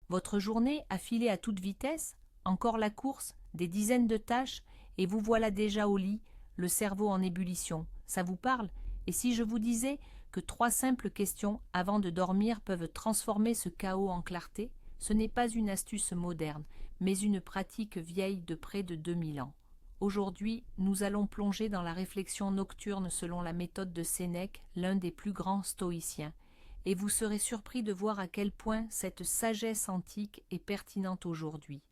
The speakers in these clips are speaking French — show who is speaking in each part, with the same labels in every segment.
Speaker 1: Votre journée a filé à toute vitesse, encore la course, des dizaines de tâches, et vous voilà déjà au lit, le cerveau en ébullition. Ça vous parle? Et si je vous disais que 3 simples questions avant de dormir peuvent transformer ce chaos en clarté? Ce n'est pas une astuce moderne, mais une pratique vieille de près de 2000 ans. Aujourd'hui, nous allons plonger dans la réflexion nocturne selon la méthode de Sénèque, l'un des plus grands stoïciens, et vous serez surpris de voir à quel point cette sagesse antique est pertinente aujourd'hui.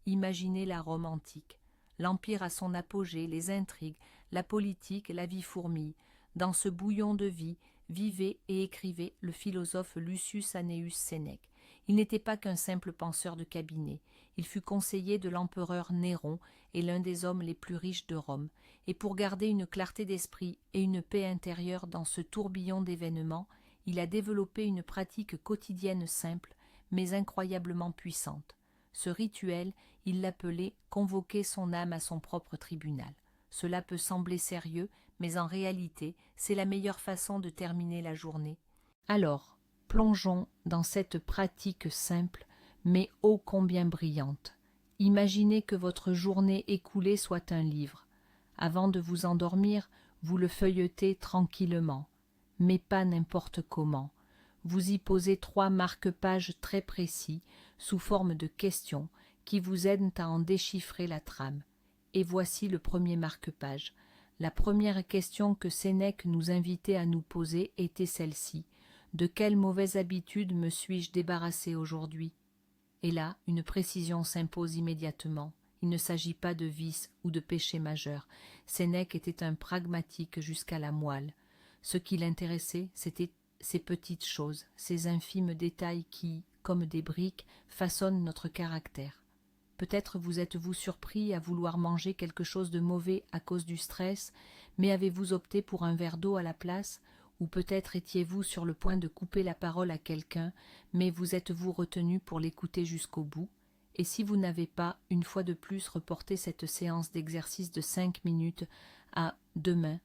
Speaker 1: Imaginez la Rome antique, l'Empire à son apogée, les intrigues, la politique, la vie fourmille. Dans ce bouillon de vie, vivait et écrivait le philosophe Lucius Annaeus Sénèque. Il n'était pas qu'un simple penseur de cabinet, il fut conseiller de l'empereur Néron et l'un des hommes les plus riches de Rome, et pour garder une clarté d'esprit et une paix intérieure dans ce tourbillon d'événements, il a développé une pratique quotidienne simple, mais incroyablement puissante. Ce rituel, il l'appelait « convoquer son âme à son propre tribunal ». Cela peut sembler sérieux, mais en réalité, c'est la meilleure façon de terminer la journée. Alors, plongeons dans cette pratique simple, mais ô combien brillante. Imaginez que votre journée écoulée soit un livre. Avant de vous endormir, vous le feuilletez tranquillement, mais pas n'importe comment. Vous y posez 3 marque-pages très précis, sous forme de questions, qui vous aident à en déchiffrer la trame. Et voici le premier marque-page. La première question que Sénèque nous invitait à nous poser était celle-ci. De quelle mauvaise habitude me suis-je débarrassé aujourd'hui? Et là, une précision s'impose immédiatement. Il ne s'agit pas de vice ou de péché majeur. Sénèque était un pragmatique jusqu'à la moelle. Ce qui l'intéressait, c'était ces petites choses, ces infimes détails qui, comme des briques, façonnent notre caractère. Peut-être vous êtes-vous surpris à vouloir manger quelque chose de mauvais à cause du stress, mais avez-vous opté pour un verre d'eau à la place? Ou peut-être étiez-vous sur le point de couper la parole à quelqu'un, mais vous êtes-vous retenu pour l'écouter jusqu'au bout? Et si vous n'avez pas, une fois de plus, reporté cette séance d'exercice de 5 minutes à demain?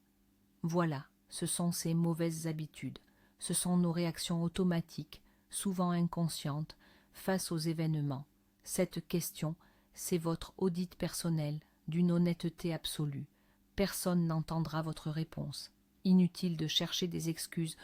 Speaker 1: Voilà, ce sont ces mauvaises habitudes. Ce sont nos réactions automatiques, souvent inconscientes, face aux événements. Cette question, c'est votre audit personnel, d'une honnêteté absolue. Personne n'entendra votre réponse. Inutile de chercher des excuses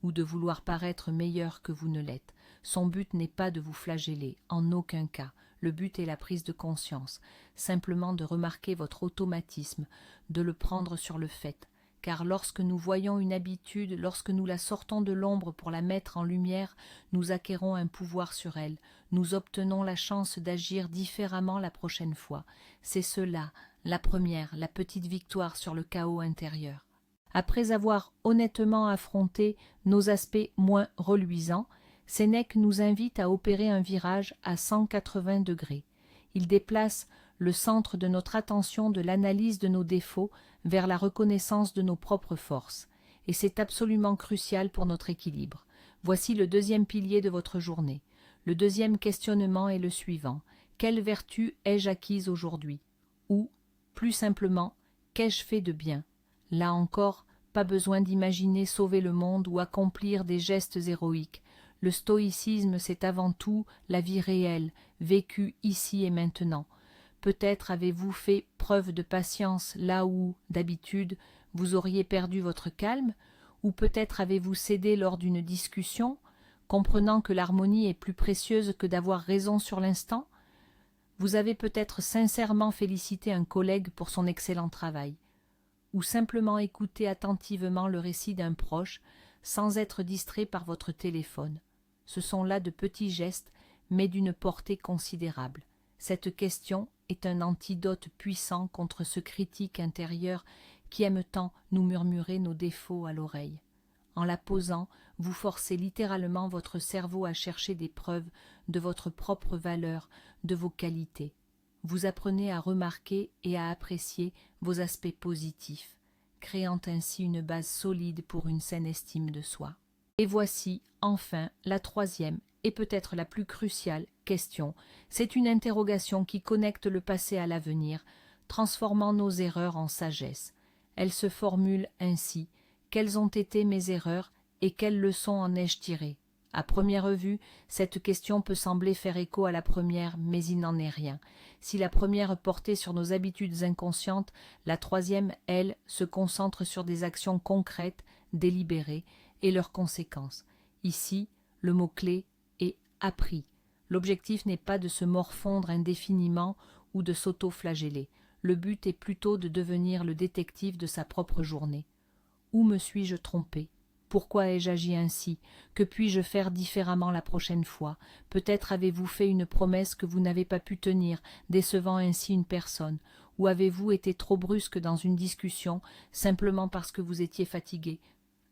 Speaker 1: ou de vouloir paraître meilleur que vous ne l'êtes. Son but n'est pas de vous flageller, en aucun cas. Le but est la prise de conscience, simplement de remarquer votre automatisme, de le prendre sur le fait. Car lorsque nous voyons une habitude, lorsque nous la sortons de l'ombre pour la mettre en lumière, nous acquérons un pouvoir sur elle, nous obtenons la chance d'agir différemment la prochaine fois. C'est cela, la première, la petite victoire sur le chaos intérieur. Après avoir honnêtement affronté nos aspects moins reluisants, Sénèque nous invite à opérer un virage à 180 degrés. Il déplace le centre de notre attention de l'analyse de nos défauts vers la reconnaissance de nos propres forces. Et c'est absolument crucial pour notre équilibre. Voici le deuxième pilier de votre journée. Le deuxième questionnement est le suivant. Quelle vertu ai-je acquise aujourd'hui? Ou, plus simplement, qu'ai-je fait de bien? Là encore, pas besoin d'imaginer sauver le monde ou accomplir des gestes héroïques. Le stoïcisme, c'est avant tout la vie réelle, vécue ici et maintenant. Peut-être avez-vous fait preuve de patience là où, d'habitude, vous auriez perdu votre calme, ou peut-être avez-vous cédé lors d'une discussion, comprenant que l'harmonie est plus précieuse que d'avoir raison sur l'instant. Vous avez peut-être sincèrement félicité un collègue pour son excellent travail, ou simplement écouté attentivement le récit d'un proche, sans être distrait par votre téléphone. Ce sont là de petits gestes, mais d'une portée considérable. Cette question est un antidote puissant contre ce critique intérieur qui aime tant nous murmurer nos défauts à l'oreille. En la posant, vous forcez littéralement votre cerveau à chercher des preuves de votre propre valeur, de vos qualités. Vous apprenez à remarquer et à apprécier vos aspects positifs, créant ainsi une base solide pour une saine estime de soi. Et voici, enfin, la troisième et peut-être la plus cruciale question. C'est une interrogation qui connecte le passé à l'avenir, transformant nos erreurs en sagesse. Elle se formule ainsi. Quelles ont été mes erreurs et quelles leçons en ai-je tirées? À première vue, cette question peut sembler faire écho à la première, mais il n'en est rien. Si la première portait sur nos habitudes inconscientes, la troisième, elle, se concentre sur des actions concrètes, délibérées, et leurs conséquences. Ici, le mot-clé est « appris ». L'objectif n'est pas de se morfondre indéfiniment ou de s'auto-flageller. Le but est plutôt de devenir le détective de sa propre journée. Où me suis-je trompé ? Pourquoi ai-je agi ainsi? Que puis-je faire différemment la prochaine fois? Peut-être avez-vous fait une promesse que vous n'avez pas pu tenir, décevant ainsi une personne. Ou avez-vous été trop brusque dans une discussion, simplement parce que vous étiez fatigué?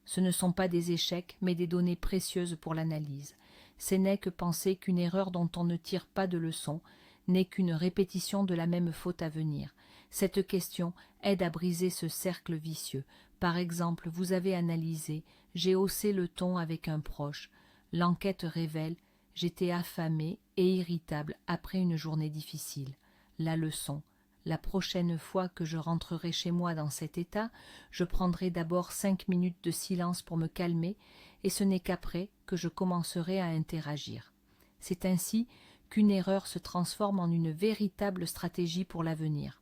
Speaker 1: Ce ne sont pas des échecs, mais des données précieuses pour l'analyse. Sénèque pensait qu'une erreur dont on ne tire pas de leçon n'est qu'une répétition de la même faute à venir. Cette question aide à briser ce cercle vicieux. Par exemple, vous avez analysé « j'ai haussé le ton avec un proche ». L'enquête révèle « j'étais affamé et irritable après une journée difficile ». La leçon: la prochaine fois que je rentrerai chez moi dans cet état, je prendrai d'abord 5 minutes de silence pour me calmer, et ce n'est qu'après que je commencerai à interagir. C'est ainsi qu'une erreur se transforme en une véritable stratégie pour l'avenir.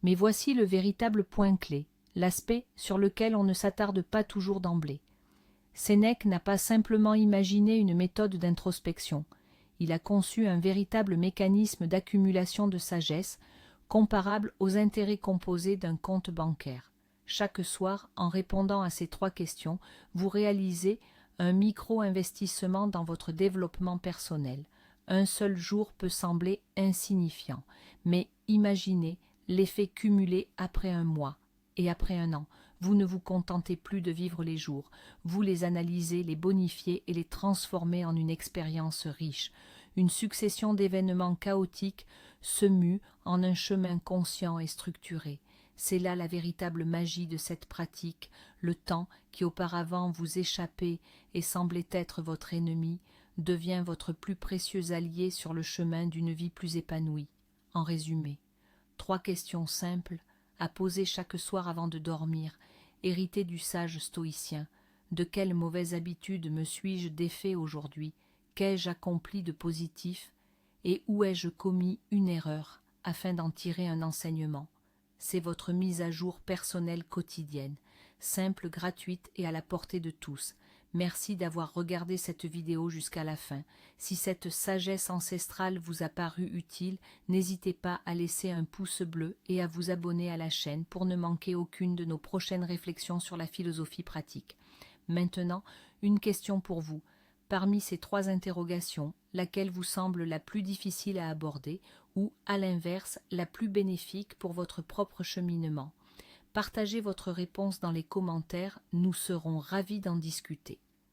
Speaker 1: Mais voici le véritable point clé, l'aspect sur lequel on ne s'attarde pas toujours d'emblée. Sénèque n'a pas simplement imaginé une méthode d'introspection, il a conçu un véritable mécanisme d'accumulation de sagesse, comparable aux intérêts composés d'un compte bancaire. Chaque soir, en répondant à ces 3 questions, vous réalisez un micro-investissement dans votre développement personnel. Un seul jour peut sembler insignifiant, mais imaginez l'effet cumulé après un mois et après un an. Vous ne vous contentez plus de vivre les jours, vous les analysez, les bonifiez et les transformez en une expérience riche. Une succession d'événements chaotiques se mue en un chemin conscient et structuré. C'est là la véritable magie de cette pratique. Le temps qui auparavant vous échappait et semblait être votre ennemi devient votre plus précieux allié sur le chemin d'une vie plus épanouie. En résumé, 3 questions simples à poser chaque soir avant de dormir, héritées du sage stoïcien. De quelle mauvaise habitude me suis-je défait aujourd'hui? Qu'ai-je accompli de positif? Et où ai-je commis une erreur afin d'en tirer un enseignement? C'est votre mise à jour personnelle quotidienne, simple, gratuite et à la portée de tous. Merci d'avoir regardé cette vidéo jusqu'à la fin. Si cette sagesse ancestrale vous a paru utile, n'hésitez pas à laisser un pouce bleu et à vous abonner à la chaîne pour ne manquer aucune de nos prochaines réflexions sur la philosophie pratique. Maintenant, une question pour vous. Parmi ces 3 interrogations, laquelle vous semble la plus difficile à aborder ou, à l'inverse, la plus bénéfique pour votre propre cheminement? Partagez votre réponse dans les commentaires, nous serons ravis d'en discuter.